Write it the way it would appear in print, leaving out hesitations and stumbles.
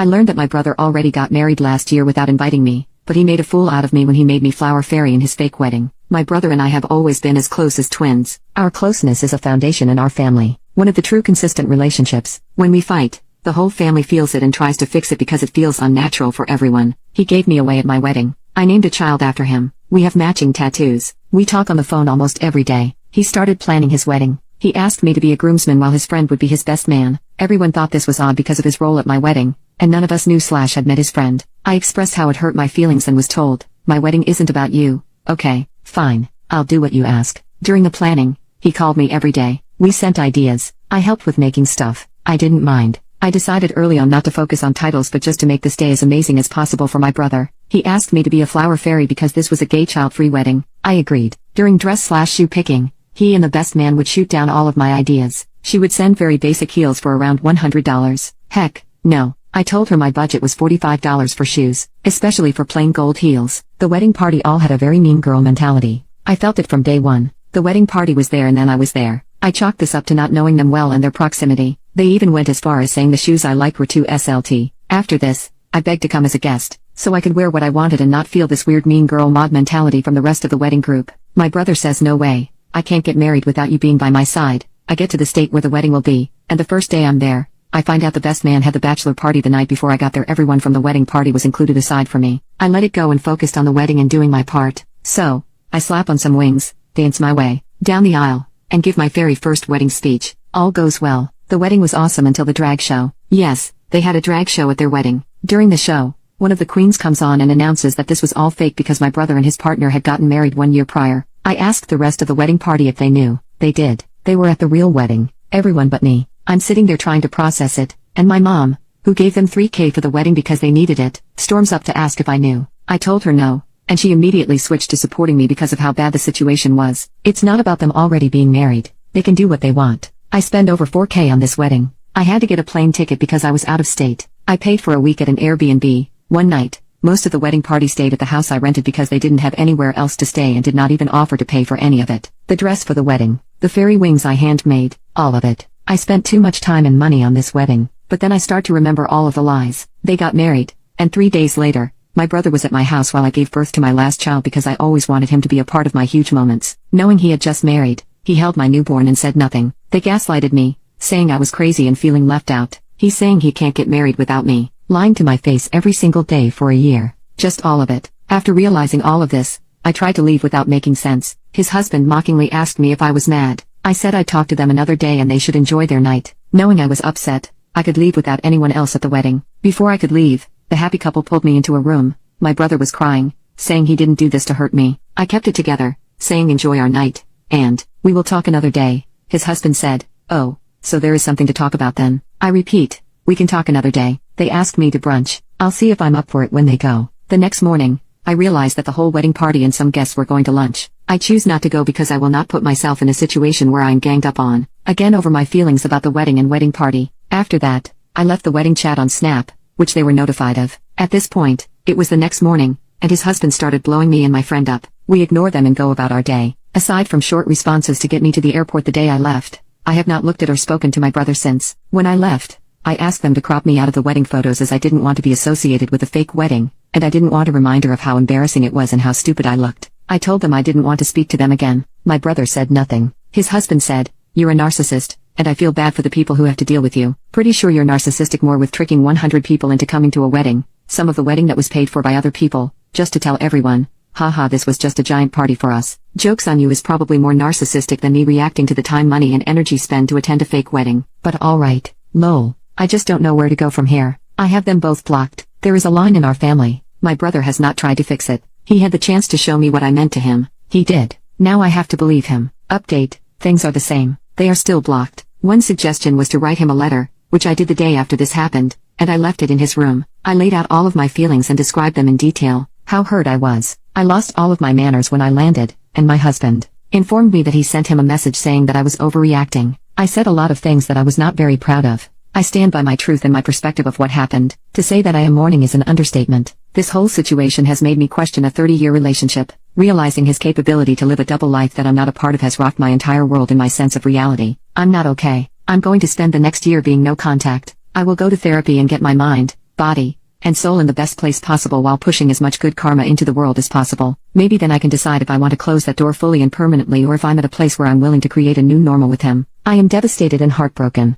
I learned that my brother already got married last year without inviting me, but he made a fool out of me when he made me flower fairy in his fake wedding. My brother and I have always been as close as twins. Our closeness is a foundation in our family, one of the true consistent relationships. When we fight, the whole family feels it and tries to fix it because it feels unnatural for everyone. He gave me away at my wedding. I named a child after him. We have matching tattoos. We talk on the phone almost every day. He started planning his wedding. He asked me to be a groomsman while his friend would be his best man. Everyone thought this was odd because of his role at my wedding, and none of us knew / had met his friend. I expressed how it hurt my feelings and was told, "My wedding isn't about you." Okay, fine, I'll do what you ask. During the planning, he called me every day. We sent ideas. I helped with making stuff. I didn't mind. I decided early on not to focus on titles but just to make this day as amazing as possible for my brother. He asked me to be a flower fairy because this was a gay child-free wedding. I agreed. During dress/shoe picking, he and the best man would shoot down all of my ideas. She would send very basic heels for around $100. Heck, no. I told her my budget was $45 for shoes, especially for plain gold heels. The wedding party all had a very mean girl mentality. I felt it from day one. The wedding party was there and then I was there. I chalked this up to not knowing them well and their proximity. They even went as far as saying the shoes I liked were too SLT. After this, I begged to come as a guest, so I could wear what I wanted and not feel this weird mean girl mod mentality from the rest of the wedding group. My brother says no way. I can't get married without you being by my side. I get to the state where the wedding will be, and the first day I'm there, I find out the best man had the bachelor party the night before I got there. Everyone from the wedding party was included aside from me. I let it go and focused on the wedding and doing my part. So, I slap on some wings, dance my way down the aisle, and give my very first wedding speech. All goes well. The wedding was awesome until the drag show. Yes, they had a drag show at their wedding. During the show, one of the queens comes on and announces that this was all fake because my brother and his partner had gotten married 1 year prior. I asked the rest of the wedding party if they knew. They did. They were at the real wedding. Everyone but me. I'm sitting there trying to process it, and my mom, who gave them $3,000 for the wedding because they needed it, storms up to ask if I knew. I told her no, and she immediately switched to supporting me because of how bad the situation was. It's not about them already being married. They can do what they want. I spend over $4,000 on this wedding. I had to get a plane ticket because I was out of state. I paid for a week at an Airbnb. One night, most of the wedding party stayed at the house I rented because they didn't have anywhere else to stay and did not even offer to pay for any of it. The dress for the wedding, the fairy wings I handmade, all of it. I spent too much time and money on this wedding, but then I start to remember all of the lies. They got married, and 3 days later, my brother was at my house while I gave birth to my last child because I always wanted him to be a part of my huge moments. Knowing he had just married, he held my newborn and said nothing. They gaslighted me, saying I was crazy and feeling left out. He's saying he can't get married without me, lying to my face every single day for a year. Just all of it. After realizing all of this, I tried to leave without making sense. His husband mockingly asked me if I was mad. I said I'd talk to them another day and they should enjoy their night. Knowing I was upset, I could leave without anyone else at the wedding. Before I could leave, the happy couple pulled me into a room. My brother was crying, saying he didn't do this to hurt me. I kept it together, saying enjoy our night, and we will talk another day. His husband said, "Oh, so there is something to talk about then." I repeat, "We can talk another day." They asked me to brunch. I'll see if I'm up for it when they go. The next morning, I realized that the whole wedding party and some guests were going to lunch. I choose not to go because I will not put myself in a situation where I'm ganged up on, again over my feelings about the wedding and wedding party. After that, I left the wedding chat on Snap, which they were notified of. At this point, it was the next morning, and his husband started blowing me and my friend up. We ignore them and go about our day. Aside from short responses to get me to the airport the day I left, I have not looked at or spoken to my brother since. When I left, I asked them to crop me out of the wedding photos as I didn't want to be associated with a fake wedding, and I didn't want a reminder of how embarrassing it was and how stupid I looked. I told them I didn't want to speak to them again. My brother said nothing. His husband said, "You're a narcissist, and I feel bad for the people who have to deal with you. Pretty sure you're narcissistic more with tricking 100 people into coming to a wedding, some of the wedding that was paid for by other people, just to tell everyone, haha, this was just a giant party for us. Joke's on you is probably more narcissistic than me reacting to the time, money and energy spent to attend a fake wedding. But alright, lol. I just don't know where to go from here. I have them both blocked. There is a line in our family. My brother has not tried to fix it. He had the chance to show me what I meant to him. He did. Now I have to believe him. Update, things are the same. They are still blocked. One suggestion was to write him a letter, which I did the day after this happened, and I left it in his room. I laid out all of my feelings and described them in detail, how hurt I was. I lost all of my manners when I landed, and my husband informed me that he sent him a message saying that I was overreacting. I said a lot of things that I was not very proud of. I stand by my truth and my perspective of what happened. To say that I am mourning is an understatement. This whole situation has made me question a 30-year relationship. Realizing his capability to live a double life that I'm not a part of has rocked my entire world in my sense of reality. I'm not okay. I'm going to spend the next year being no contact. I will go to therapy and get my mind body, and soul in the best place possible while pushing as much good karma into the world as possible. Maybe then I can decide if I want to close that door fully and permanently or if I'm at a place where I'm willing to create a new normal with him. I am devastated and heartbroken.